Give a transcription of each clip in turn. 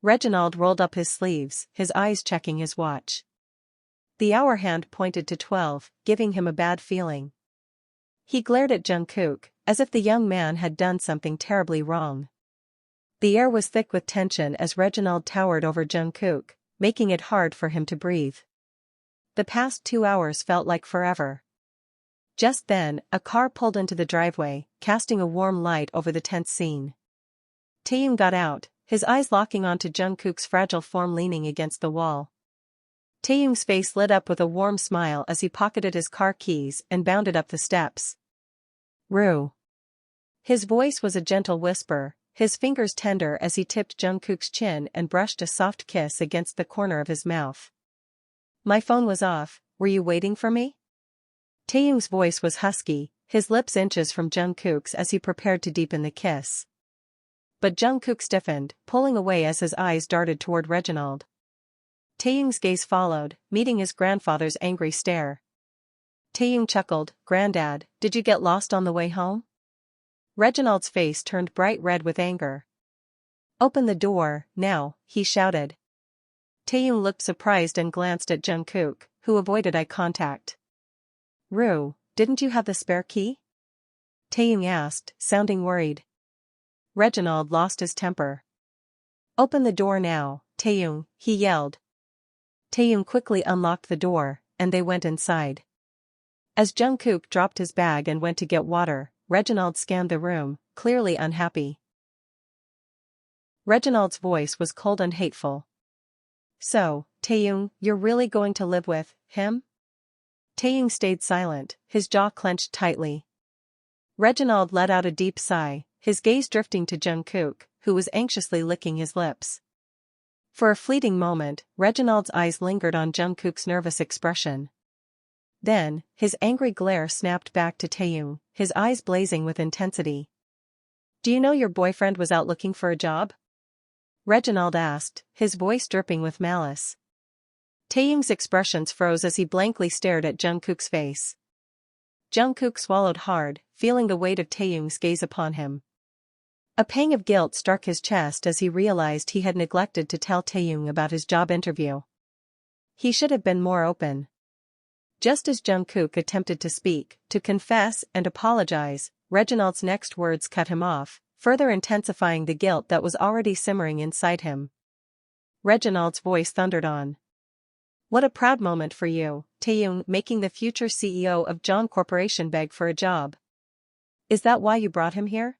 Reginald rolled up his sleeves, his eyes checking his watch. The hour hand pointed to 12, giving him a bad feeling. He glared at Jungkook, as if the young man had done something terribly wrong. The air was thick with tension as Reginald towered over Jungkook, making it hard for him to breathe. The past 2 hours felt like forever. Just then, a car pulled into the driveway, casting a warm light over the tense scene. Taeyoung got out, his eyes locking onto Jungkook's fragile form leaning against the wall. Taeyoung's face lit up with a warm smile as he pocketed his car keys and bounded up the steps. "Rue." His voice was a gentle whisper, his fingers tender as he tipped Jungkook's chin and brushed a soft kiss against the corner of his mouth. "My phone was off, were you waiting for me?" Taeyoung's voice was husky, his lips inches from Jungkook's as he prepared to deepen the kiss. But Jungkook stiffened, pulling away as his eyes darted toward Reginald. Taeyoung's gaze followed, meeting his grandfather's angry stare. Taeyoung chuckled, "Granddad, did you get lost on the way home?" Reginald's face turned bright red with anger. "Open the door, now," he shouted. Taeyoung looked surprised and glanced at Jungkook, who avoided eye contact. "Rue, didn't you have the spare key?" Taeyoung asked, sounding worried. Reginald lost his temper. "Open the door now, Taeyoung," he yelled. Taeyoung quickly unlocked the door, and they went inside. As Jungkook dropped his bag and went to get water, Reginald scanned the room, clearly unhappy. Reginald's voice was cold and hateful. "So, Taeyoung, you're really going to live with him?" Taeyoung stayed silent, his jaw clenched tightly. Reginald let out a deep sigh, his gaze drifting to Jungkook, who was anxiously licking his lips. For a fleeting moment, Reginald's eyes lingered on Jungkook's nervous expression. Then, his angry glare snapped back to Taeyoung, his eyes blazing with intensity. "Do you know your boyfriend was out looking for a job?" Reginald asked, his voice dripping with malice. Taeyoung's expressions froze as he blankly stared at Jungkook's face. Jungkook swallowed hard, feeling the weight of Taeyoung's gaze upon him. A pang of guilt struck his chest as he realized he had neglected to tell Taeyoung about his job interview. He should have been more open. Just as Jungkook attempted to speak, to confess and apologize, Reginald's next words cut him off, further intensifying the guilt that was already simmering inside him. Reginald's voice thundered on. "What a proud moment for you, Taeyoung, making the future CEO of John Corporation beg for a job. Is that why you brought him here?"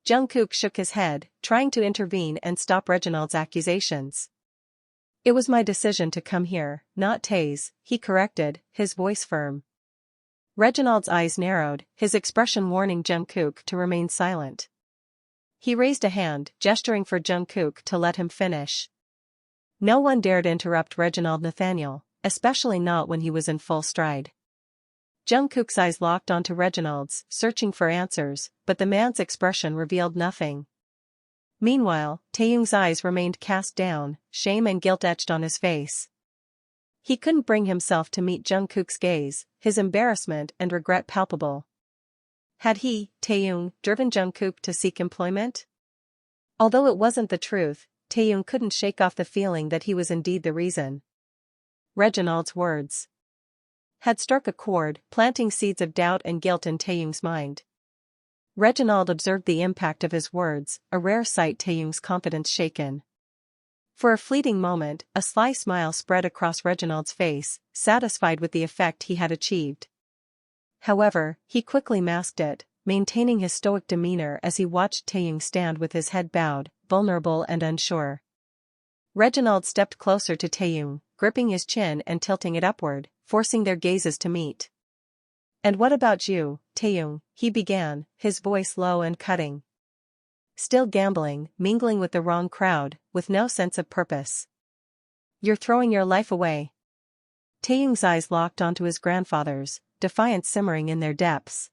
Jungkook shook his head, trying to intervene and stop Reginald's accusations. "It was my decision to come here, not Tae's," he corrected, his voice firm. Reginald's eyes narrowed, his expression warning Jungkook to remain silent. He raised a hand, gesturing for Jungkook to let him finish. No one dared interrupt Reginald Nathaniel, especially not when he was in full stride. Jungkook's eyes locked onto Reginald's, searching for answers, but the man's expression revealed nothing. Meanwhile, Taeyoung's eyes remained cast down, shame and guilt etched on his face. He couldn't bring himself to meet Jungkook's gaze, his embarrassment and regret palpable. Had he, Taeyoung, driven Jungkook to seek employment? Although it wasn't the truth, Taeyoung couldn't shake off the feeling that he was indeed the reason. Reginald's words had struck a chord, planting seeds of doubt and guilt in Taeyoung's mind. Reginald observed the impact of his words, a rare sight, Taeyoung's confidence shaken. For a fleeting moment, a sly smile spread across Reginald's face, satisfied with the effect he had achieved. However, he quickly masked it, maintaining his stoic demeanor as he watched Taeyoung stand with his head bowed, vulnerable and unsure. Reginald stepped closer to Taeyoung, gripping his chin and tilting it upward, forcing their gazes to meet. "And what about you, Taeyoung?" he began, his voice low and cutting. "Still gambling, mingling with the wrong crowd, with no sense of purpose. You're throwing your life away." Taeyoung's eyes locked onto his grandfather's, defiance simmering in their depths.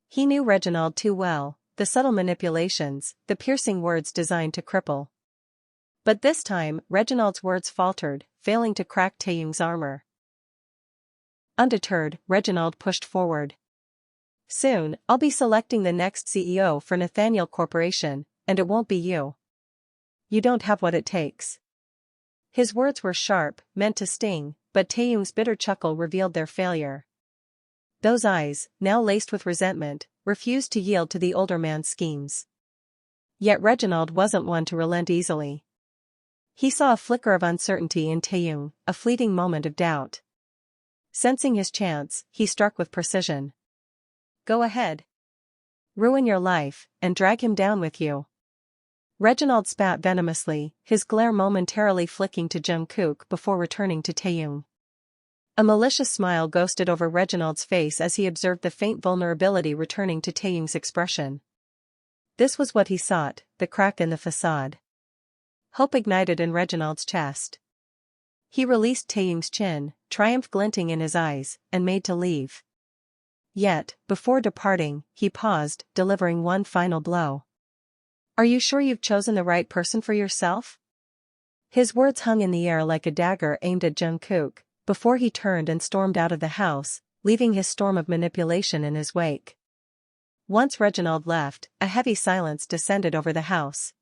He knew Reginald too well, the subtle manipulations, the piercing words designed to cripple. But this time, Reginald's words faltered, failing to crack Taeyoung's armor. Undeterred, Reginald pushed forward. "Soon, I'll be selecting the next CEO for Nathaniel Corporation, and it won't be you. you don't have what it takes. His words were sharp, meant to sting, but Taeyoung's bitter chuckle revealed their failure. Those eyes, now laced with resentment, refused to yield to the older man's schemes. Yet Reginald wasn't one to relent easily. He saw a flicker of uncertainty in Taeyoung, a fleeting moment of doubt. Sensing his chance, he struck with precision. Go ahead. Ruin your life, and drag him down with you. Reginald spat venomously, his glare momentarily flicking to Jungkook before returning to Taeyoung. A malicious smile ghosted over Reginald's face as he observed the faint vulnerability returning to Taeyoung's expression. This was what he sought, the crack in the facade. Hope ignited in Reginald's chest. He released Taeyoung's chin, triumph glinting in his eyes, and made to leave. Yet, before departing, he paused, delivering one final blow. Are you sure you've chosen the right person for yourself? His words hung in the air like a dagger aimed at Jungkook, before he turned and stormed out of the house, leaving his storm of manipulation in his wake. Once Reginald left, a heavy silence descended over the house.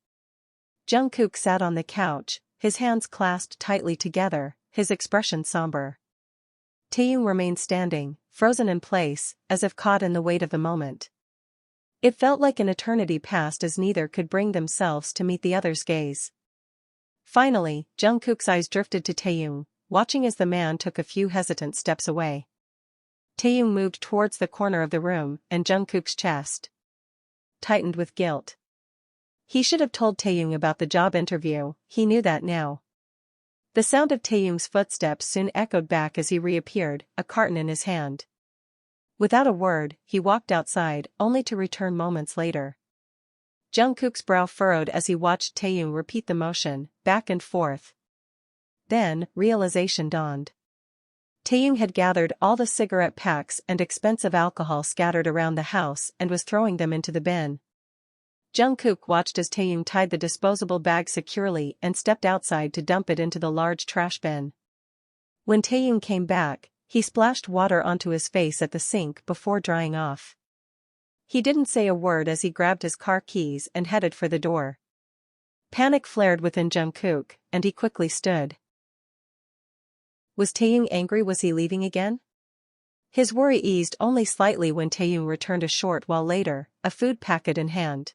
Jungkook sat on the couch, his hands clasped tightly together, his expression somber. Taeyoung remained standing, frozen in place, as if caught in the weight of the moment. It felt like an eternity passed as neither could bring themselves to meet the other's gaze. Finally, Jungkook's eyes drifted to Taeyoung, watching as the man took a few hesitant steps away. Taeyoung moved towards the corner of the room, and Jungkook's chest tightened with guilt. He should have told Taeyoung about the job interview, he knew that now. The sound of Taeyoung's footsteps soon echoed back as he reappeared, a carton in his hand. Without a word, he walked outside, only to return moments later. Jungkook's brow furrowed as he watched Taeyoung repeat the motion, back and forth. Then, realization dawned. Taeyoung had gathered all the cigarette packs and expensive alcohol scattered around the house and was throwing them into the bin. Jungkook watched as Taeyoung tied the disposable bag securely and stepped outside to dump it into the large trash bin. When Taeyoung came back, he splashed water onto his face at the sink before drying off. He didn't say a word as he grabbed his car keys and headed for the door. Panic flared within Jungkook, and he quickly stood. Was Taeyoung angry? Was he leaving again? His worry eased only slightly when Taeyoung returned a short while later, a food packet in hand.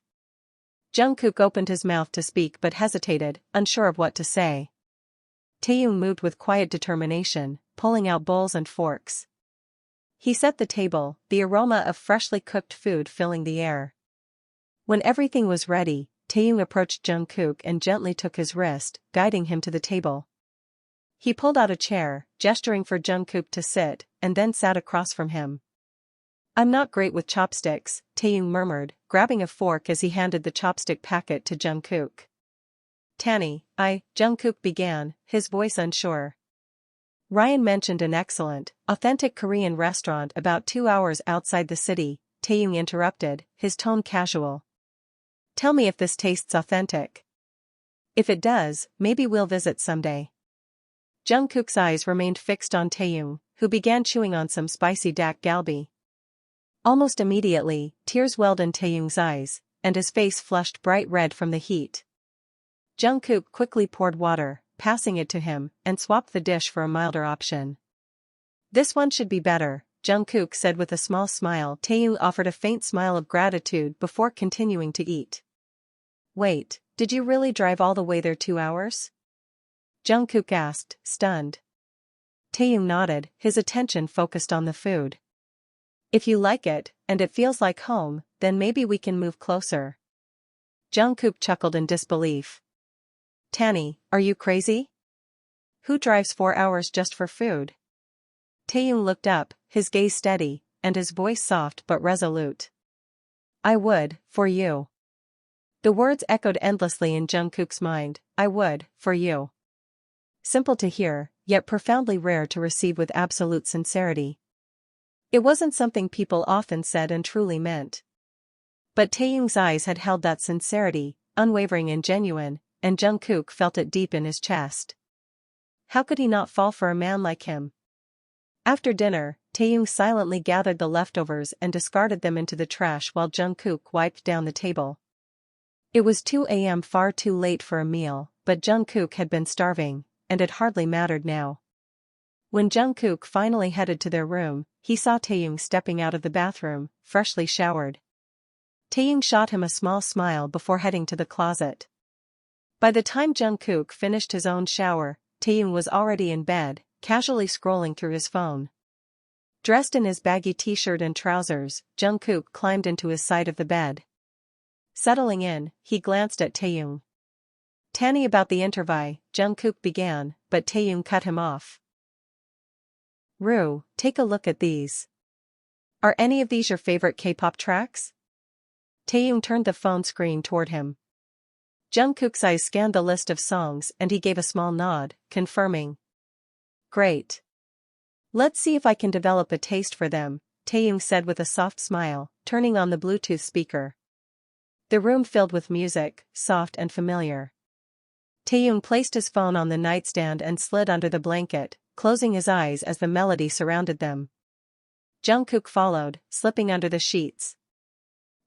Jungkook opened his mouth to speak but hesitated, unsure of what to say. Taeyoung moved with quiet determination, pulling out bowls and forks. He set the table, the aroma of freshly cooked food filling the air. When everything was ready, Taeyoung approached Jungkook and gently took his wrist, guiding him to the table. He pulled out a chair, gesturing for Jungkook to sit, and then sat across from him. I'm not great with chopsticks, Taeyoung murmured, grabbing a fork as he handed the chopstick packet to Jungkook. Jungkook began, his voice unsure. Ryan mentioned an excellent, authentic Korean restaurant about 2 hours outside the city, Taeyoung interrupted, his tone casual. Tell me if this tastes authentic. If it does, maybe we'll visit someday. Jungkook's eyes remained fixed on Taeyoung, who began chewing on some spicy dak galbi. Almost immediately, tears welled in Taeyoung's eyes, and his face flushed bright red from the heat. Jungkook quickly poured water, passing it to him, and swapped the dish for a milder option. This one should be better, Jungkook said with a small smile. Taeyoung offered a faint smile of gratitude before continuing to eat. Wait, did you really drive all the way there 2 hours? Jungkook asked, stunned. Taeyoung nodded, his attention focused on the food. If you like it, and it feels like home, then maybe we can move closer. Jungkook chuckled in disbelief. Tanny, are you crazy? Who drives 4 hours just for food? Taeyoung looked up, his gaze steady, and his voice soft but resolute. I would, for you. The words echoed endlessly in Jungkook's mind, I would, for you. Simple to hear, yet profoundly rare to receive with absolute sincerity. It wasn't something people often said and truly meant. But Taeyoung's eyes had held that sincerity, unwavering and genuine, and Jungkook felt it deep in his chest. How could he not fall for a man like him? After dinner, Taeyoung silently gathered the leftovers and discarded them into the trash while Jungkook wiped down the table. It was 2 a.m., far too late for a meal, but Jungkook had been starving, and it hardly mattered now. When Jungkook finally headed to their room, he saw Taeyong stepping out of the bathroom, freshly showered. Taeyong shot him a small smile before heading to the closet. By the time Jungkook finished his own shower, Taeyong was already in bed, casually scrolling through his phone. Dressed in his baggy t-shirt and trousers, Jungkook climbed into his side of the bed. Settling in, he glanced at Taeyong. "Tanny, about the interview," Jungkook began, but Taeyong cut him off. "Rue, take a look at these. Are any of these your favorite K-pop tracks?" Taeyong turned the phone screen toward him. Jungkook's eyes scanned the list of songs and he gave a small nod, confirming. "Great. Let's see if I can develop a taste for them," Taeyong said with a soft smile, turning on the Bluetooth speaker. The room filled with music, soft and familiar. Taeyong placed his phone on the nightstand and slid under the blanket, closing his eyes as the melody surrounded them. Jungkook followed, slipping under the sheets.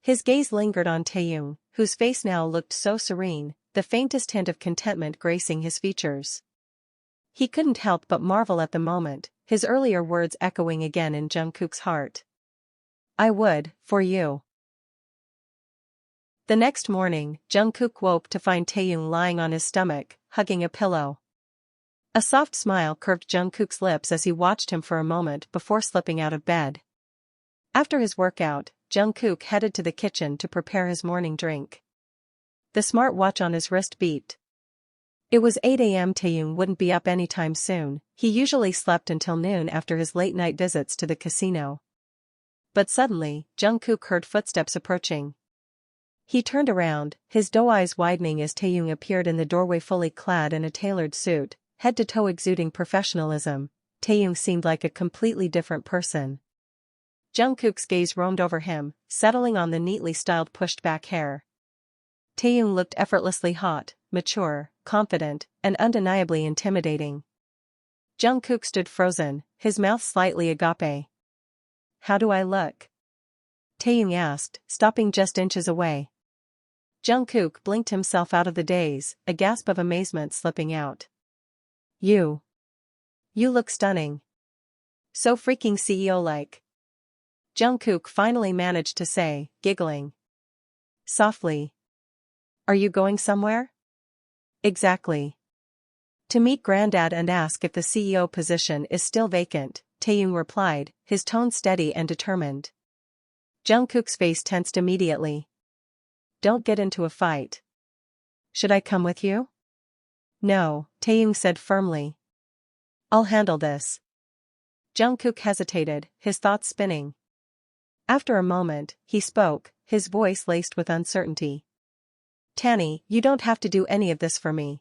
His gaze lingered on Taeyong, whose face now looked so serene, the faintest hint of contentment gracing his features. He couldn't help but marvel at the moment, his earlier words echoing again in Jungkook's heart. "I would, for you." The next morning, Jungkook woke to find Taeyong lying on his stomach, hugging a pillow. A soft smile curved Jungkook's lips as he watched him for a moment before slipping out of bed. After his workout, Jungkook headed to the kitchen to prepare his morning drink. The smart watch on his wrist beeped. It was 8 a.m. Taeyong wouldn't be up anytime soon, he usually slept until noon after his late-night visits to the casino. But suddenly, Jungkook heard footsteps approaching. He turned around, his doe eyes widening as Taeyong appeared in the doorway fully clad in a tailored suit, head to toe exuding professionalism. Taeyong seemed like a completely different person. Jungkook's gaze roamed over him, settling on the neatly styled pushed-back hair. Taeyong looked effortlessly hot, mature, confident, and undeniably intimidating. Jungkook stood frozen, his mouth slightly agape. "How do I look?" Taeyong asked, stopping just inches away. Jungkook blinked himself out of the daze, a gasp of amazement slipping out. You look stunning. So freaking CEO-like." Jungkook finally managed to say, giggling softly. "Are you going somewhere?" "Exactly. To meet Granddad and ask if the CEO position is still vacant," Taeyong replied, his tone steady and determined. Jungkook's face tensed immediately. "Don't get into a fight." "Should I come with you?" "No," Taeyong said firmly. "I'll handle this." Jungkook hesitated, his thoughts spinning. After a moment, he spoke, his voice laced with uncertainty. "Tanny, you don't have to do any of this for me.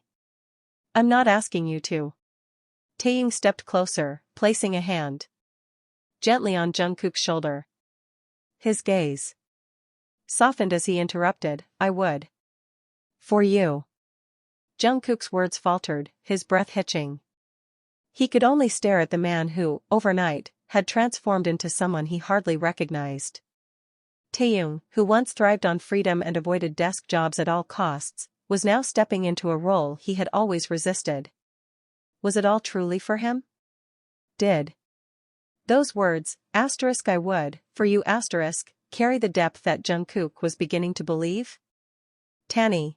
I'm not asking you to." Taeyong stepped closer, placing a hand gently on Jungkook's shoulder. His gaze softened as he interrupted, "I would. For you." Jungkook's words faltered, his breath hitching. He could only stare at the man who, overnight, had transformed into someone he hardly recognized. Taeyong, who once thrived on freedom and avoided desk jobs at all costs, was now stepping into a role he had always resisted. Was it all truly for him? Did those words, "I would, for you," carry the depth that Jungkook was beginning to believe? "Tanny."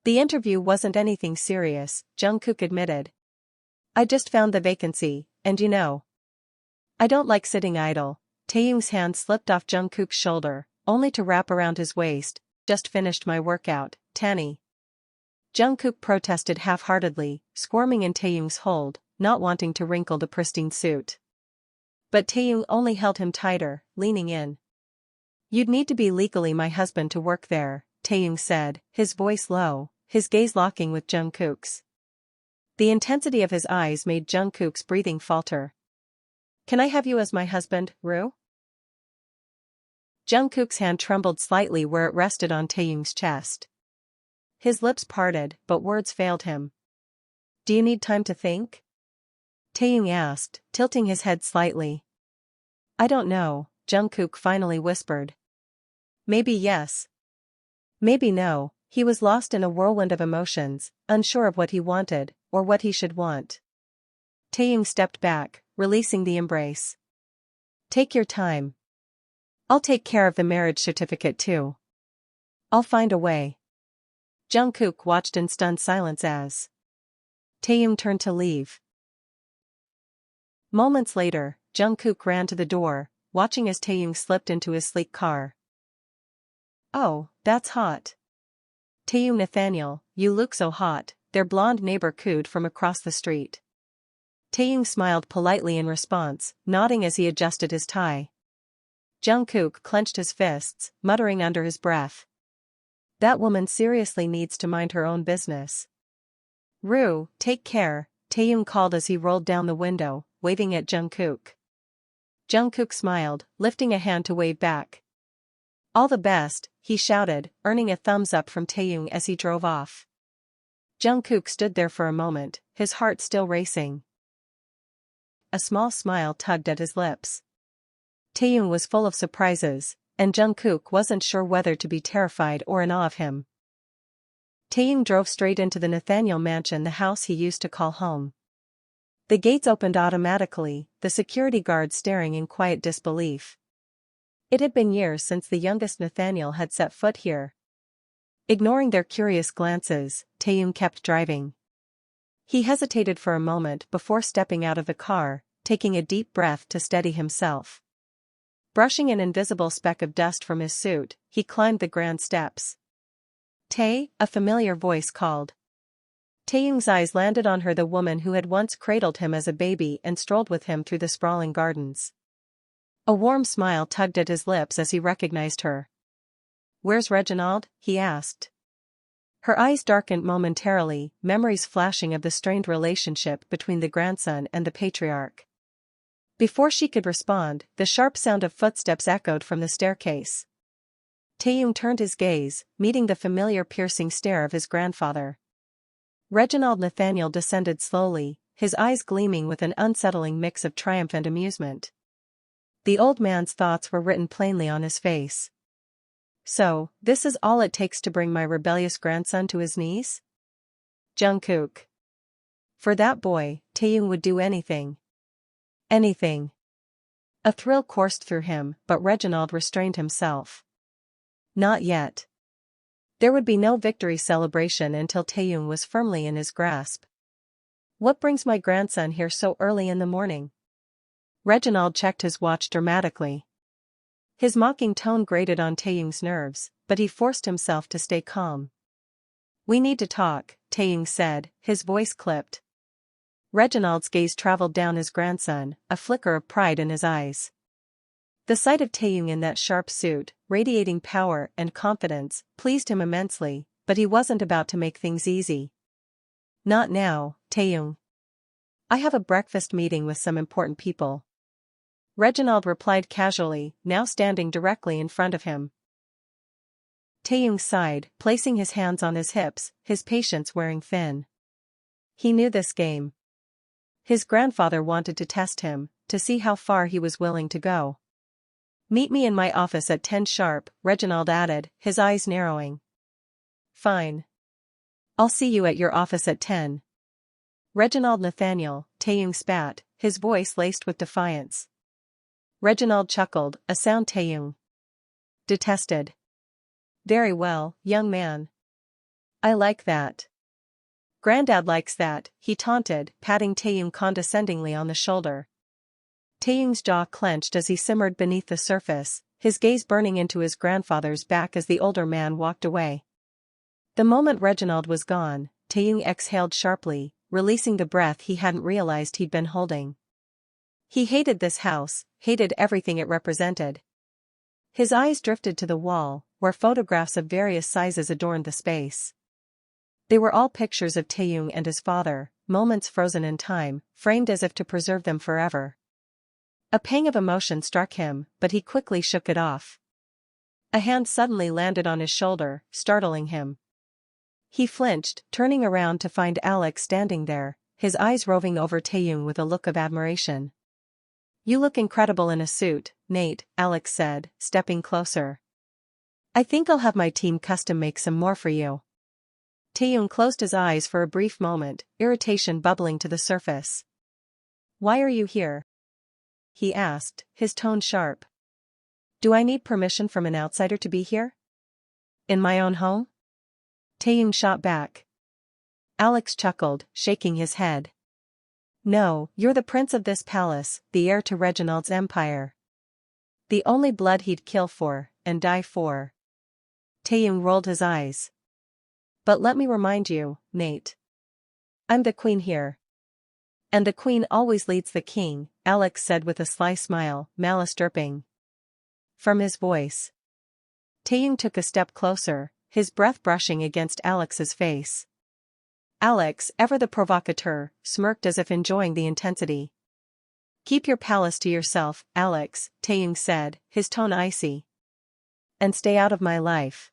The interview wasn't anything serious, Jungkook admitted. "I just found the vacancy, and you know, I don't like sitting idle." Taeyong's hand slipped off Jungkook's shoulder, only to wrap around his waist. "Just finished my workout, Tanny." Jungkook protested half-heartedly, squirming in Taeyong's hold, not wanting to wrinkle the pristine suit. But Taeyong only held him tighter, leaning in. "You'd need to be legally my husband to work there," Taeyong said, his voice low, his gaze locking with Jungkook's. The intensity of his eyes made Jungkook's breathing falter. "Can I have you as my husband, Rue?" Jungkook's hand trembled slightly where it rested on Taeyong's chest. His lips parted, but words failed him. "Do you need time to think?" Taeyong asked, tilting his head slightly. "I don't know," Jungkook finally whispered. "Maybe yes. Maybe no, he was lost in a whirlwind of emotions, unsure of what he wanted, or what he should want. Taeyong stepped back, releasing the embrace. Take your time. I'll take care of the marriage certificate too. I'll find a way. Jungkook watched in stunned silence as Taeyong turned to leave. Moments later, Jungkook ran to the door, watching as Taeyong slipped into his sleek car. Oh, that's hot. Taeyong Nathaniel, you look so hot, their blonde neighbor cooed from across the street. Taeyong smiled politely in response, nodding as he adjusted his tie. Jungkook clenched his fists, muttering under his breath. That woman seriously needs to mind her own business. Rue, take care, Taeyong called as he rolled down the window, waving at Jungkook. Jungkook smiled, lifting a hand to wave back. All the best, he shouted, earning a thumbs up from Taeyong as he drove off. Jungkook stood there for a moment, his heart still racing. A small smile tugged at his lips. Taeyong was full of surprises, and Jungkook wasn't sure whether to be terrified or in awe of him. Taeyong drove straight into the Nathaniel mansion, the house he used to call home. The gates opened automatically, the security guards staring in quiet disbelief. It had been years since the youngest Nathaniel had set foot here. Ignoring their curious glances, Taeyong kept driving. He hesitated for a moment before stepping out of the car, taking a deep breath to steady himself. Brushing an invisible speck of dust from his suit, he climbed the grand steps. Tae, a familiar voice called. Taeyong's eyes landed on her, the woman who had once cradled him as a baby and strolled with him through the sprawling gardens. A warm smile tugged at his lips as he recognized her. Where's Reginald? He asked. Her eyes darkened momentarily, memories flashing of the strained relationship between the grandson and the patriarch. Before she could respond, the sharp sound of footsteps echoed from the staircase. Taeyong turned his gaze, meeting the familiar piercing stare of his grandfather. Reginald Nathaniel descended slowly, his eyes gleaming with an unsettling mix of triumph and amusement. The old man's thoughts were written plainly on his face. So, this is all it takes to bring my rebellious grandson to his knees? Jungkook. For that boy, Taeyong would do anything. Anything. A thrill coursed through him, but Reginald restrained himself. Not yet. There would be no victory celebration until Taeyong was firmly in his grasp. What brings my grandson here so early in the morning? Reginald checked his watch dramatically. His mocking tone grated on Taeyong's nerves, but he forced himself to stay calm. We need to talk, Taeyong said, his voice clipped. Reginald's gaze traveled down his grandson, a flicker of pride in his eyes. The sight of Taeyong in that sharp suit, radiating power and confidence, pleased him immensely, but he wasn't about to make things easy. Not now, Taeyong. I have a breakfast meeting with some important people. Reginald replied casually, now standing directly in front of him. Taeyong sighed, placing his hands on his hips, his patience wearing thin. He knew this game. His grandfather wanted to test him, to see how far he was willing to go. Meet me in my office at 10 sharp, Reginald added, his eyes narrowing. Fine. I'll see you at your office at 10. Reginald Nathaniel, Taeyong spat, his voice laced with defiance. Reginald chuckled, a sound Taeyong detested. Very well, young man. I like that. Grandad likes that, he taunted, patting Taeyong condescendingly on the shoulder. Taeyong's jaw clenched as he simmered beneath the surface, his gaze burning into his grandfather's back as the older man walked away. The moment Reginald was gone, Taeyong exhaled sharply, releasing the breath he hadn't realized he'd been holding. He hated this house, hated everything it represented. His eyes drifted to the wall, where photographs of various sizes adorned the space. They were all pictures of Taeyong and his father, moments frozen in time, framed as if to preserve them forever. A pang of emotion struck him, but he quickly shook it off. A hand suddenly landed on his shoulder, startling him. He flinched, turning around to find Alex standing there, his eyes roving over Taeyong with a look of admiration. You look incredible in a suit, Nate, Alex said, stepping closer. I think I'll have my team custom make some more for you. Taeyong closed his eyes for a brief moment, irritation bubbling to the surface. Why are you here? He asked, his tone sharp. Do I need permission from an outsider to be here? In my own home? Taeyong shot back. Alex chuckled, shaking his head. No, you're the prince of this palace, the heir to Reginald's empire. The only blood he'd kill for, and die for. Taeyong rolled his eyes. But let me remind you, Nate. I'm the queen here. And the queen always leads the king, Alex said with a sly smile, malice dripping from his voice. Taeyong took a step closer, his breath brushing against Alex's face. Alex, ever the provocateur, smirked as if enjoying the intensity. Keep your palace to yourself, Alex, Taeyong said, his tone icy. And stay out of my life.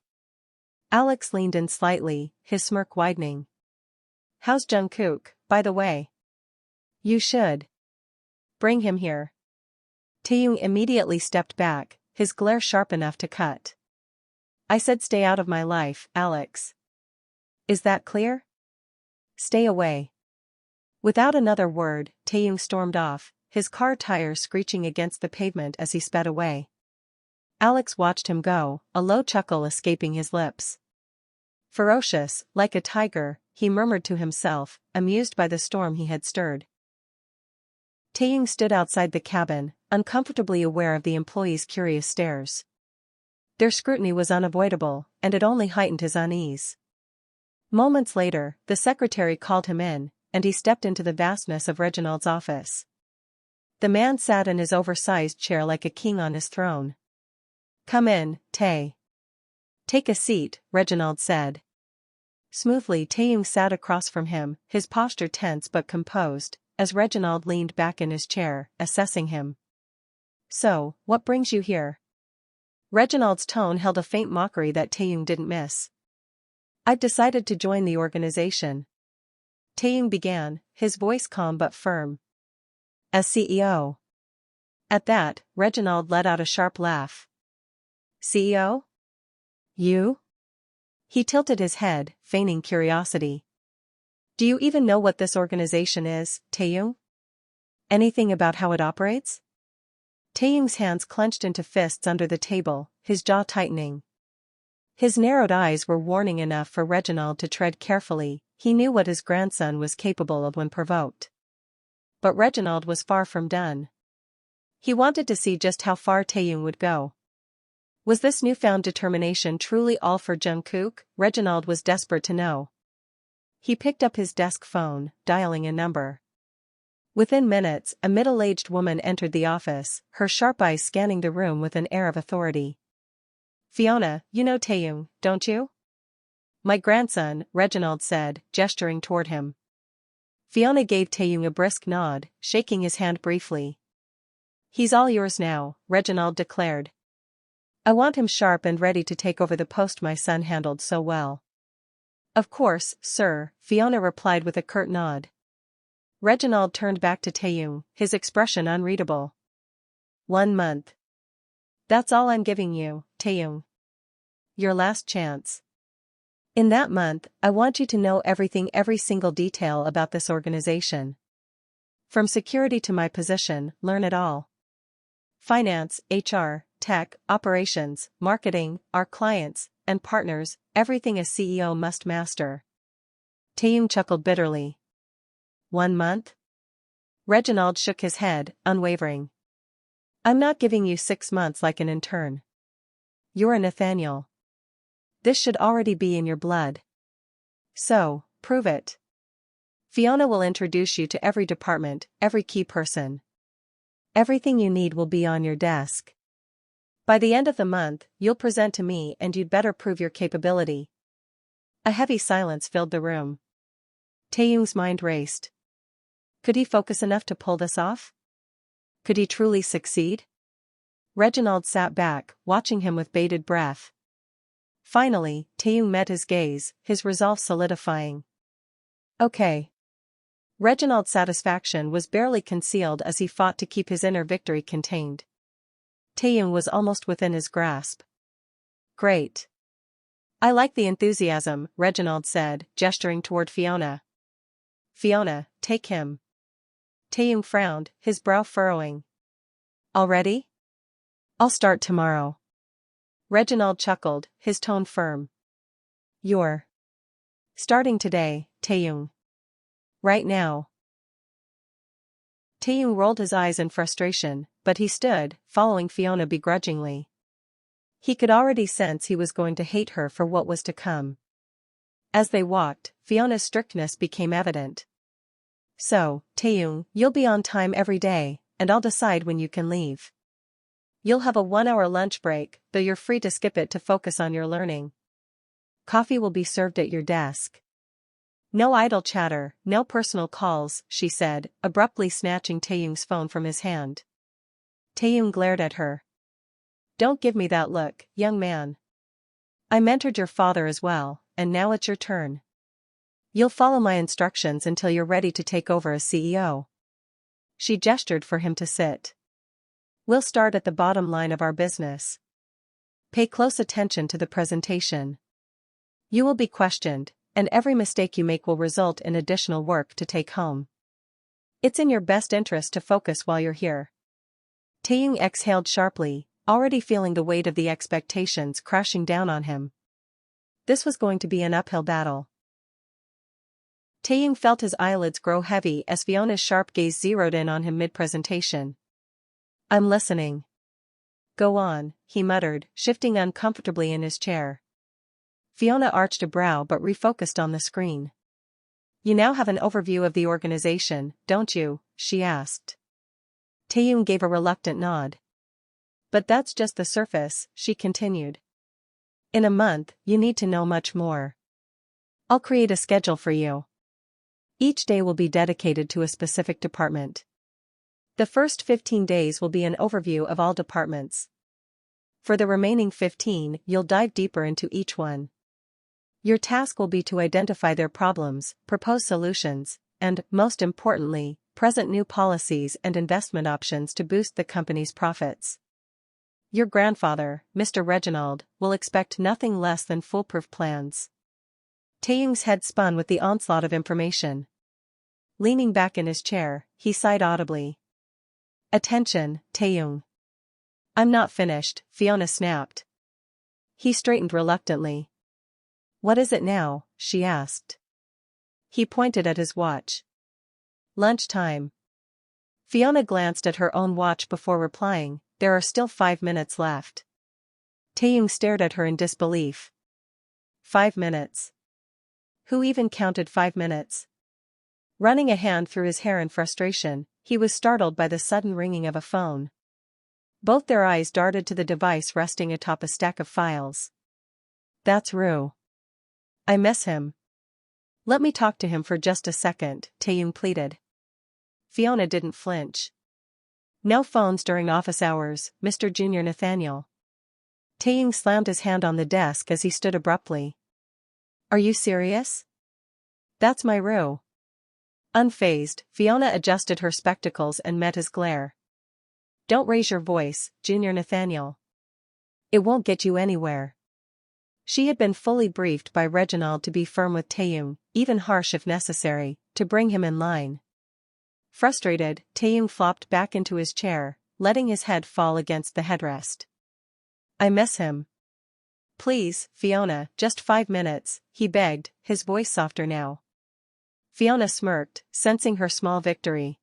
Alex leaned in slightly, his smirk widening. How's Jungkook, by the way? You should. Bring him here. Taeyong immediately stepped back, his glare sharp enough to cut. I said stay out of my life, Alex. Is that clear? Stay away. Without another word, Taeyong stormed off, his car tires screeching against the pavement as he sped away. Alex watched him go, a low chuckle escaping his lips. Ferocious, like a tiger, he murmured to himself, amused by the storm he had stirred. Taeyong stood outside the cabin, uncomfortably aware of the employees' curious stares. Their scrutiny was unavoidable, and it only heightened his unease. Moments later, the secretary called him in, and he stepped into the vastness of Reginald's office. The man sat in his oversized chair like a king on his throne. Come in, Tae. Take a seat, Reginald said. Smoothly Taeyong sat across from him, his posture tense but composed, as Reginald leaned back in his chair, assessing him. So, what brings you here? Reginald's tone held a faint mockery that Taeyong didn't miss. I've decided to join the organization. Taeyong began, his voice calm but firm. As CEO. At that, Reginald let out a sharp laugh. CEO? You? He tilted his head, feigning curiosity. Do you even know what this organization is, Taeyong? Anything about how it operates? Taeyong's hands clenched into fists under the table, his jaw tightening. His narrowed eyes were warning enough for Reginald to tread carefully, he knew what his grandson was capable of when provoked. But Reginald was far from done. He wanted to see just how far Taeyong would go. Was this newfound determination truly all for Jungkook? Reginald was desperate to know. He picked up his desk phone, dialing a number. Within minutes, a middle-aged woman entered the office, her sharp eyes scanning the room with an air of authority. Fiona, you know Taeyong, don't you? My grandson, Reginald said, gesturing toward him. Fiona gave Taeyong a brisk nod, shaking his hand briefly. He's all yours now, Reginald declared. I want him sharp and ready to take over the post my son handled so well. Of course, sir, Fiona replied with a curt nod. Reginald turned back to Taeyong, his expression unreadable. 1 month. That's all I'm giving you, Taeyong. Your last chance. In that month, I want you to know everything, every single detail about this organization. From security to my position, learn it all. Finance, HR, tech, operations, marketing, our clients, and partners, everything a CEO must master. Taeyong chuckled bitterly. 1 month? Reginald shook his head, unwavering. I'm not giving you 6 months like an intern. You're a Nathaniel. This should already be in your blood. So, prove it. Fiona will introduce you to every department, every key person. Everything you need will be on your desk. By the end of the month, you'll present to me and you'd better prove your capability. A heavy silence filled the room. Taeyong's mind raced. Could he focus enough to pull this off? Could he truly succeed? Reginald sat back, watching him with bated breath. Finally, Taeyong met his gaze, his resolve solidifying. Okay. Reginald's satisfaction was barely concealed as he fought to keep his inner victory contained. Taeyong was almost within his grasp. Great. I like the enthusiasm, Reginald said, gesturing toward Fiona. Fiona, take him. Taeyong frowned, his brow furrowing. Already? I'll start tomorrow. Reginald chuckled, his tone firm. You're starting today, Taeyong. Right now. Taeyong rolled his eyes in frustration, but he stood, following Fiona begrudgingly. He could already sense he was going to hate her for what was to come. As they walked, Fiona's strictness became evident. So, Taeyong, you'll be on time every day, and I'll decide when you can leave. You'll have a 1-hour lunch break, though you're free to skip it to focus on your learning. Coffee will be served at your desk. No idle chatter, no personal calls, she said, abruptly snatching Taeyong's phone from his hand. Taeyong glared at her. Don't give me that look, young man. I mentored your father as well, and now it's your turn. You'll follow my instructions until you're ready to take over as CEO. She gestured for him to sit. We'll start at the bottom line of our business. Pay close attention to the presentation. You will be questioned, and every mistake you make will result in additional work to take home. It's in your best interest to focus while you're here. Taeyong exhaled sharply, already feeling the weight of the expectations crashing down on him. This was going to be an uphill battle. Taeyong felt his eyelids grow heavy as Fiona's sharp gaze zeroed in on him mid-presentation. I'm listening. Go on, he muttered, shifting uncomfortably in his chair. Fiona arched a brow but refocused on the screen. You now have an overview of the organization, don't you? She asked. Taeyong gave a reluctant nod. But that's just the surface, she continued. In a month, you need to know much more. I'll create a schedule for you. Each day will be dedicated to a specific department. The first 15 days will be an overview of all departments. For the remaining 15, you'll dive deeper into each one. Your task will be to identify their problems, propose solutions, and, most importantly, present new policies and investment options to boost the company's profits. Your grandfather, Mr. Reginald, will expect nothing less than foolproof plans. Taeyong's head spun with the onslaught of information. Leaning back in his chair, he sighed audibly. Attention, Taeyong. I'm not finished, Fiona snapped. He straightened reluctantly. What is it now? She asked. He pointed at his watch. Lunchtime. Fiona glanced at her own watch before replying, there are still 5 minutes left. Taeyong stared at her in disbelief. 5 minutes. Who even counted 5 minutes? Running a hand through his hair in frustration, he was startled by the sudden ringing of a phone. Both their eyes darted to the device resting atop a stack of files. That's Rue. I miss him. Let me talk to him for just a second, Taeyong pleaded. Fiona didn't flinch. No phones during office hours, Mr. Junior Nathaniel. Taeyong slammed his hand on the desk as he stood abruptly. Are you serious? That's my Rue. Unfazed, Fiona adjusted her spectacles and met his glare. Don't raise your voice, Junior Nathaniel. It won't get you anywhere. She had been fully briefed by Reginald to be firm with Taeyong, even harsh if necessary, to bring him in line. Frustrated, Taeyong flopped back into his chair, letting his head fall against the headrest. I miss him. Please, Fiona, just 5 minutes, he begged, his voice softer now. Fiona smirked, sensing her small victory.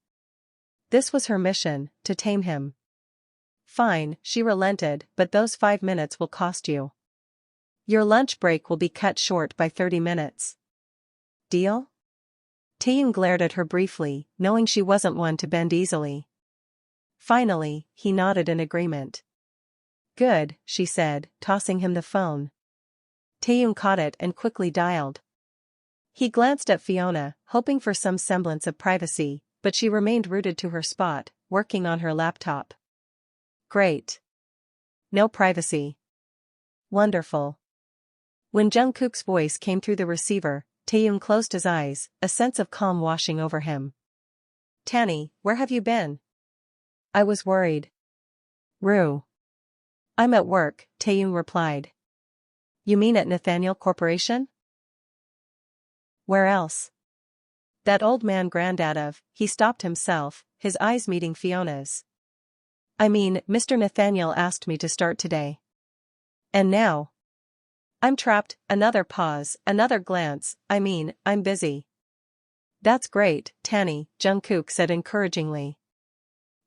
This was her mission, to tame him. Fine, she relented, but those 5 minutes will cost you. Your lunch break will be cut short by 30 minutes. Deal? Taeyong glared at her briefly, knowing she wasn't one to bend easily. Finally, he nodded in agreement. Good, she said, tossing him the phone. Taeyong caught it and quickly dialed. He glanced at Fiona, hoping for some semblance of privacy, but she remained rooted to her spot, working on her laptop. Great. No privacy. Wonderful. When Jungkook's voice came through the receiver, Taeyong closed his eyes, a sense of calm washing over him. Tanny, where have you been? I was worried. Rue. I'm at work, Taeyong replied. You mean at Nathaniel Corporation? Where else? That old man Grandad of, he stopped himself, his eyes meeting Fiona's. I mean, Mr. Nathaniel asked me to start today. And now? I'm trapped, another pause, another glance, I mean, I'm busy. That's great, Tanny, Jungkook said encouragingly.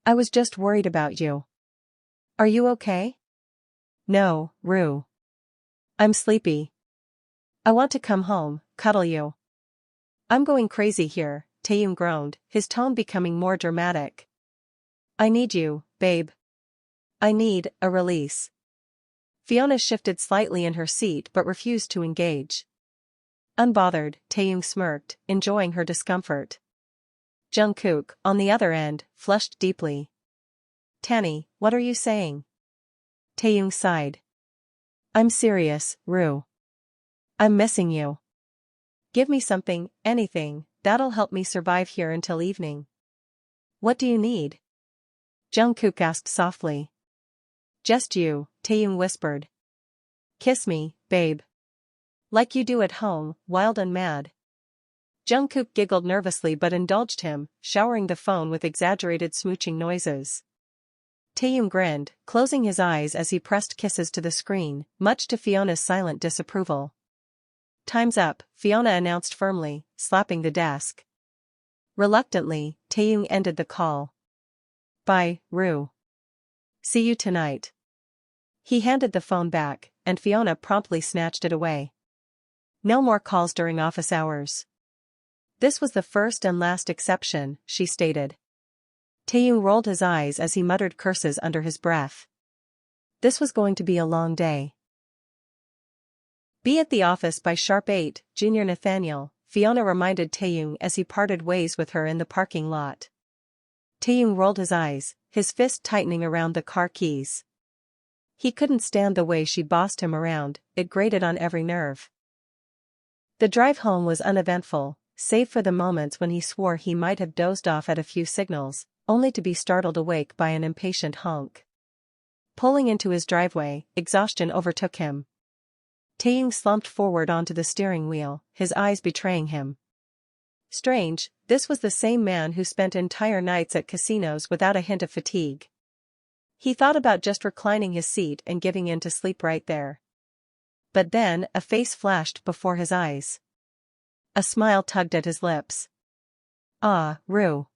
I was just worried about you. Are you okay? No, Rue. I'm sleepy. I want to come home, cuddle you. I'm going crazy here, Taeyoung groaned, his tone becoming more dramatic. I need you, babe. I need a release. Fiona shifted slightly in her seat but refused to engage. Unbothered, Taeyoung smirked, enjoying her discomfort. Jungkook, on the other end, flushed deeply. Tanny, what are you saying? Taeyoung sighed. I'm serious, Rue. I'm missing you. Give me something, anything, that'll help me survive here until evening. What do you need? Jungkook asked softly. Just you, Taeyoung whispered. Kiss me, babe. Like you do at home, wild and mad. Jungkook giggled nervously but indulged him, showering the phone with exaggerated smooching noises. Taeyoung grinned, closing his eyes as he pressed kisses to the screen, much to Fiona's silent disapproval. Time's up, Fiona announced firmly, slapping the desk. Reluctantly, Taeyoung ended the call. Bye, Rue. See you tonight. He handed the phone back, and Fiona promptly snatched it away. No more calls during office hours. This was the first and last exception, she stated. Taeyoung rolled his eyes as he muttered curses under his breath. This was going to be a long day. Be at the office by sharp 8, Junior Nathaniel, Fiona reminded Taeyoung as he parted ways with her in the parking lot. Taeyoung rolled his eyes, his fist tightening around the car keys. He couldn't stand the way she bossed him around, it grated on every nerve. The drive home was uneventful, save for the moments when he swore he might have dozed off at a few signals, only to be startled awake by an impatient honk. Pulling into his driveway, exhaustion overtook him. Taeyoung slumped forward onto the steering wheel, his eyes betraying him. Strange, this was the same man who spent entire nights at casinos without a hint of fatigue. He thought about just reclining his seat and giving in to sleep right there. But then, a face flashed before his eyes. A smile tugged at his lips. Ah, Rue.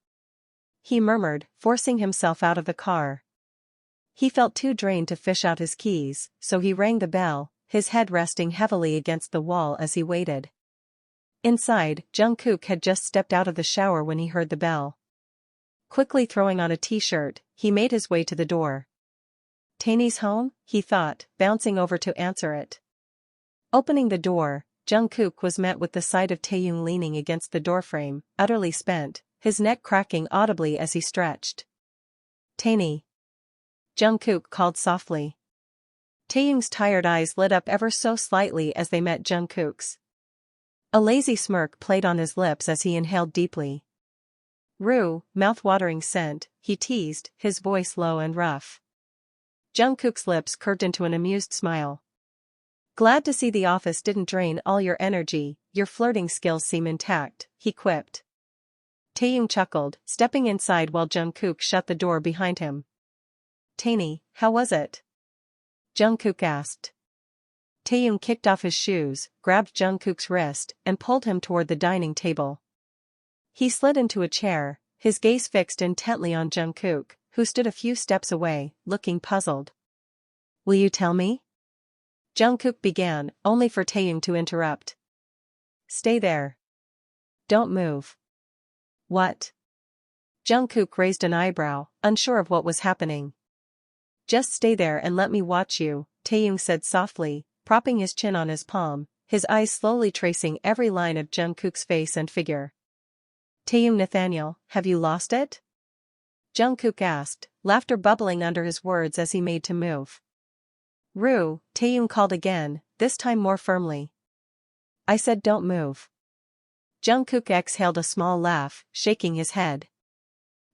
He murmured, forcing himself out of the car. He felt too drained to fish out his keys, so he rang the bell, his head resting heavily against the wall as he waited. Inside, Jungkook had just stepped out of the shower when he heard the bell. Quickly throwing on a t-shirt, he made his way to the door. Tanny's home, he thought, bouncing over to answer it. Opening the door, Jungkook was met with the sight of Taeyoung leaning against the doorframe, utterly spent, his neck cracking audibly as he stretched. Tanny. Jungkook called softly. Taeyoung's tired eyes lit up ever so slightly as they met Jungkook's. A lazy smirk played on his lips as he inhaled deeply. Rue, mouth-watering scent, he teased, his voice low and rough. Jungkook's lips curved into an amused smile. Glad to see the office didn't drain all your energy, your flirting skills seem intact, he quipped. Taeyoung chuckled, stepping inside while Jungkook shut the door behind him. Tanny, how was it? Jungkook asked. Taeyoung kicked off his shoes, grabbed Jungkook's wrist, and pulled him toward the dining table. He slid into a chair, his gaze fixed intently on Jungkook, who stood a few steps away, looking puzzled. Will you tell me? Jungkook began, only for Taeyoung to interrupt. Stay there. Don't move. What? Jungkook raised an eyebrow, unsure of what was happening. Just stay there and let me watch you, Taeyoung said softly, propping his chin on his palm, his eyes slowly tracing every line of Jungkook's face and figure. Taeyoung Nathaniel, have you lost it? Jungkook asked, laughter bubbling under his words as he made to move. Rue, Taeyoung called again, this time more firmly. I said don't move. Jungkook exhaled a small laugh, shaking his head.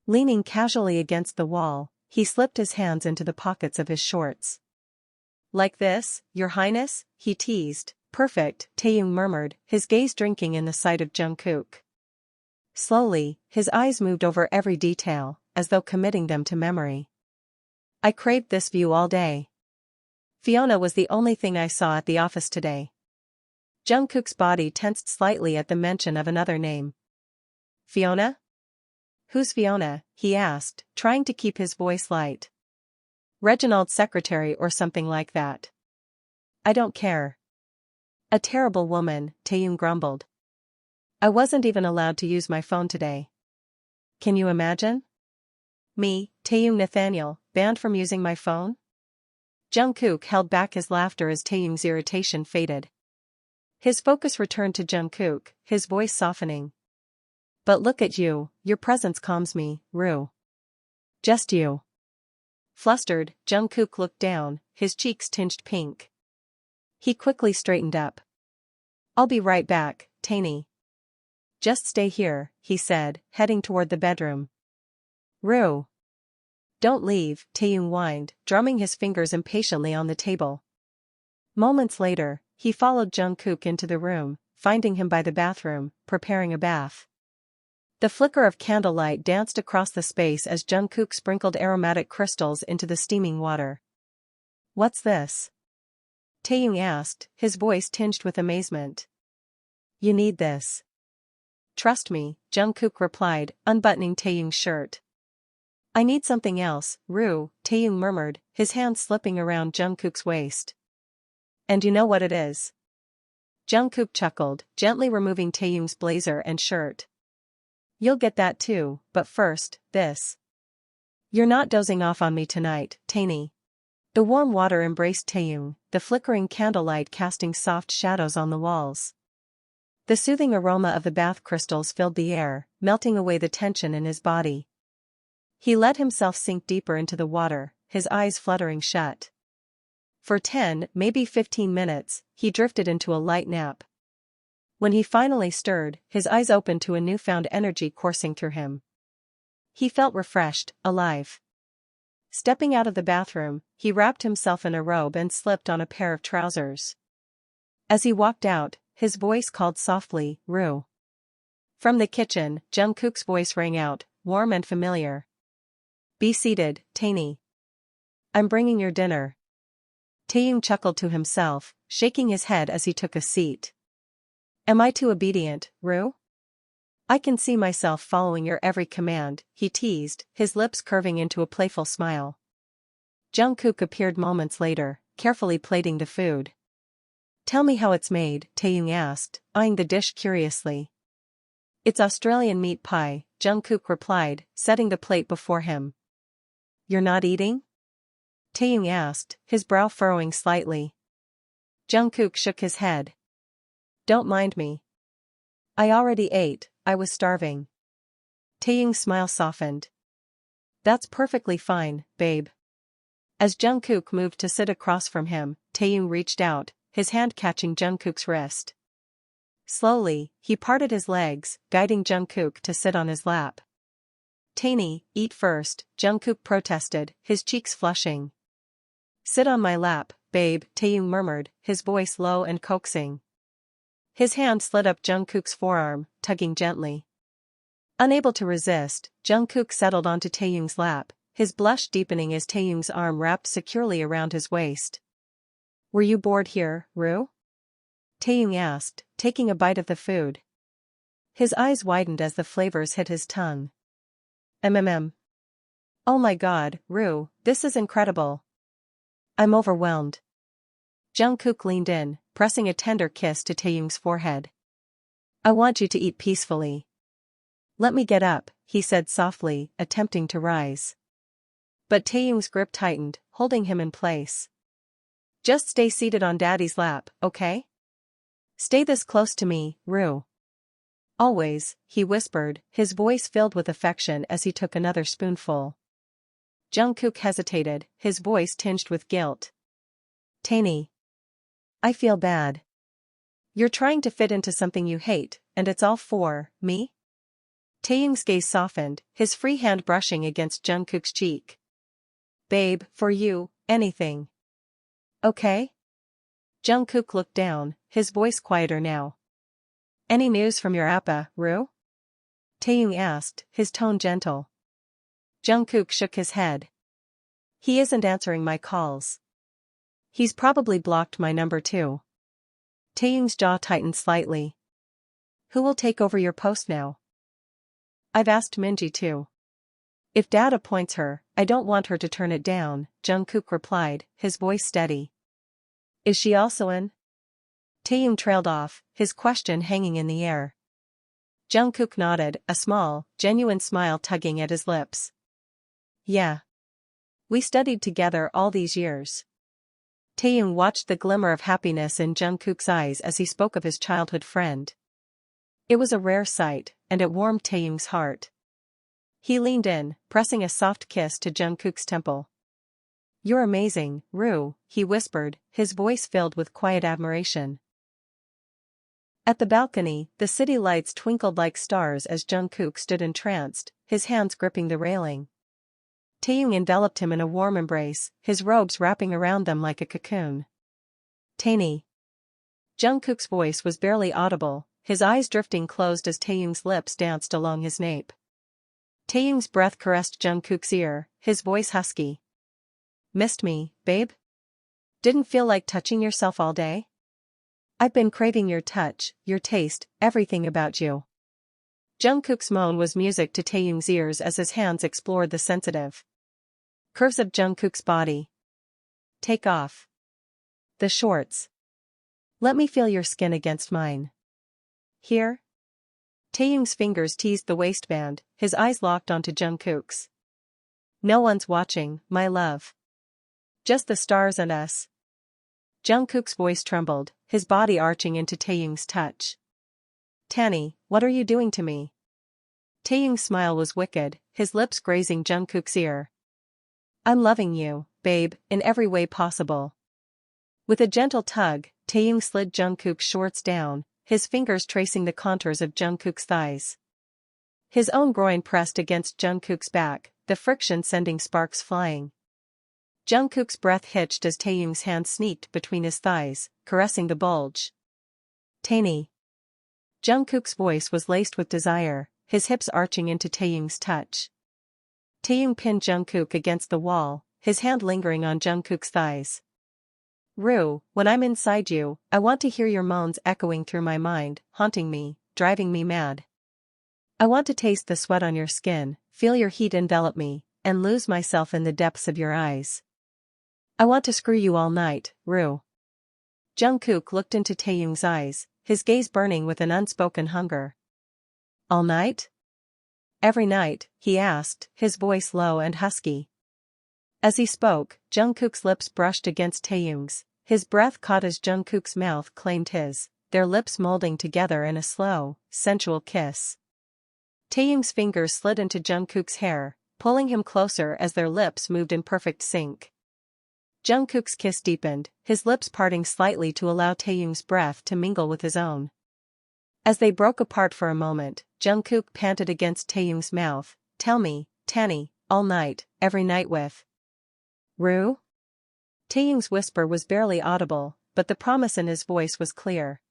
Leaning casually against the wall, he slipped his hands into the pockets of his shorts. Like this, Your Highness? He teased. Perfect, Taeyong murmured, his gaze drinking in the sight of Jungkook. Slowly, his eyes moved over every detail, as though committing them to memory. I craved this view all day. Fiona was the only thing I saw at the office today. Jungkook's body tensed slightly at the mention of another name. Fiona? Who's Fiona? He asked, trying to keep his voice light. Reginald's secretary or something like that. I don't care. A terrible woman, Taeyong grumbled. I wasn't even allowed to use my phone today. Can you imagine? Me, Taeyong Nathaniel, banned from using my phone? Jungkook held back his laughter as Taeyong's irritation faded. His focus returned to Jungkook, his voice softening. But look at you, your presence calms me, Rue. Just you. Flustered, Jungkook looked down, his cheeks tinged pink. He quickly straightened up. I'll be right back, Taeyong. Just stay here, he said, heading toward the bedroom. Rue. Don't leave, Taeyong whined, drumming his fingers impatiently on the table. Moments later, he followed Jungkook into the room, finding him by the bathroom, preparing a bath. The flicker of candlelight danced across the space as Jungkook sprinkled aromatic crystals into the steaming water. What's this? Taeyong asked, his voice tinged with amazement. You need this. Trust me, Jungkook replied, unbuttoning Taeyong's shirt. I need something else, Rue, Taeyong murmured, his hand slipping around Jungkook's waist. And you know what it is? Jungkook chuckled, gently removing Taeyong's blazer and shirt. You'll get that too, but first, this. You're not dozing off on me tonight, Taeyong. The warm water embraced Taeyong, the flickering candlelight casting soft shadows on the walls. The soothing aroma of the bath crystals filled the air, melting away the tension in his body. He let himself sink deeper into the water, his eyes fluttering shut. For 10, maybe 15 minutes, he drifted into a light nap. When he finally stirred, his eyes opened to a newfound energy coursing through him. He felt refreshed, alive. Stepping out of the bathroom, he wrapped himself in a robe and slipped on a pair of trousers. As he walked out, his voice called softly, Rue. From the kitchen, Jungkook's voice rang out, warm and familiar. Be seated, Taeyong. I'm bringing your dinner. Taeyong chuckled to himself, shaking his head as he took a seat. Am I too obedient, Rue? I can see myself following your every command, he teased, his lips curving into a playful smile. Jungkook appeared moments later, carefully plating the food. Tell me how it's made, Taeyong asked, eyeing the dish curiously. It's Australian meat pie, Jungkook replied, setting the plate before him. You're not eating? Taeyong asked, his brow furrowing slightly. Jungkook shook his head. Don't mind me. I already ate, I was starving. Taeyong's smile softened. That's perfectly fine, babe. As Jungkook moved to sit across from him, Taeyong reached out, his hand catching Jungkook's wrist. Slowly, he parted his legs, guiding Jungkook to sit on his lap. Taeyong, eat first, Jungkook protested, his cheeks flushing. Sit on my lap, babe, Taeyong murmured, his voice low and coaxing. His hand slid up Jungkook's forearm, tugging gently. Unable to resist, Jungkook settled onto Taeyong's lap, his blush deepening as Taeyong's arm wrapped securely around his waist. Were you bored here, Rue? Taeyong asked, taking a bite of the food. His eyes widened as the flavors hit his tongue. Oh my god, Rue, this is incredible. I'm overwhelmed. Jungkook leaned in, pressing a tender kiss to Taeyong's forehead. I want you to eat peacefully. Let me get up, he said softly, attempting to rise. But Taeyong's grip tightened, holding him in place. Just stay seated on daddy's lap, okay? Stay this close to me, Rue. Always, he whispered, his voice filled with affection as he took another spoonful. Jungkook hesitated, his voice tinged with guilt. Taeyong. I feel bad. You're trying to fit into something you hate, and it's all for me? Taeyong's gaze softened, his free hand brushing against Jungkook's cheek. Babe, for you, anything. Okay? Jungkook looked down, his voice quieter now. Any news from your appa, Rue? Taeyong asked, his tone gentle. Jungkook shook his head. He isn't answering my calls. He's probably blocked my number too. Taeyong's jaw tightened slightly. Who will take over your post now? I've asked Minji too. If Dad appoints her, I don't want her to turn it down, Jungkook replied, his voice steady. Is she also in? Taeyong trailed off, his question hanging in the air. Jungkook nodded, a small, genuine smile tugging at his lips. Yeah. We studied together all these years. Taeyong watched the glimmer of happiness in Jungkook's eyes as he spoke of his childhood friend. It was a rare sight, and it warmed Taeyong's heart. He leaned in, pressing a soft kiss to Jungkook's temple. You're amazing, Rue, he whispered, his voice filled with quiet admiration. At the balcony, the city lights twinkled like stars as Jungkook stood entranced, his hands gripping the railing. Taeyong enveloped him in a warm embrace, his robes wrapping around them like a cocoon. Taeyni. Jungkook's voice was barely audible, his eyes drifting closed as Taeyong's lips danced along his nape. Taeyong's breath caressed Jungkook's ear, his voice husky. Missed me, babe? Didn't feel like touching yourself all day? I've been craving your touch, your taste, everything about you. Jungkook's moan was music to Taeyong's ears as his hands explored the sensitive curves of Jungkook's body. Take off the shorts. Let me feel your skin against mine. Here? Taeyong's fingers teased the waistband, his eyes locked onto Jungkook's. No one's watching, my love. Just the stars and us. Jungkook's voice trembled, his body arching into Taeyong's touch. Taeyni, what are you doing to me? Taeyong's smile was wicked, his lips grazing Jungkook's ear. I'm loving you, babe, in every way possible. With a gentle tug, Taeyong slid Jungkook's shorts down, his fingers tracing the contours of Jungkook's thighs. His own groin pressed against Jungkook's back, the friction sending sparks flying. Jungkook's breath hitched as Taeyong's hand sneaked between his thighs, caressing the bulge. Taeyni. Jungkook's voice was laced with desire, his hips arching into Taeyong's touch. Taeyong pinned Jungkook against the wall, his hand lingering on Jungkook's thighs. Rue, when I'm inside you, I want to hear your moans echoing through my mind, haunting me, driving me mad. I want to taste the sweat on your skin, feel your heat envelop me, and lose myself in the depths of your eyes. I want to screw you all night, Rue. Jungkook looked into Taeyong's eyes, his gaze burning with an unspoken hunger. All night? Every night, he asked, his voice low and husky. As he spoke, Jungkook's lips brushed against Taeyong's, his breath caught as Jungkook's mouth claimed his, their lips molding together in a slow, sensual kiss. Taeyong's fingers slid into Jungkook's hair, pulling him closer as their lips moved in perfect sync. Jungkook's kiss deepened, his lips parting slightly to allow Taeyong's breath to mingle with his own. As they broke apart for a moment, Jungkook panted against Taeyong's mouth, Tell me, Taeyni, all night, every night with Rue? Taeyong's whisper was barely audible, but the promise in his voice was clear.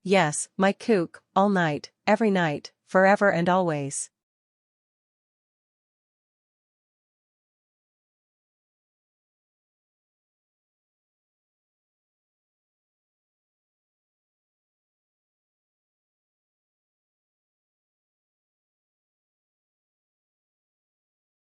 Yes, my kook, all night, every night, forever and always.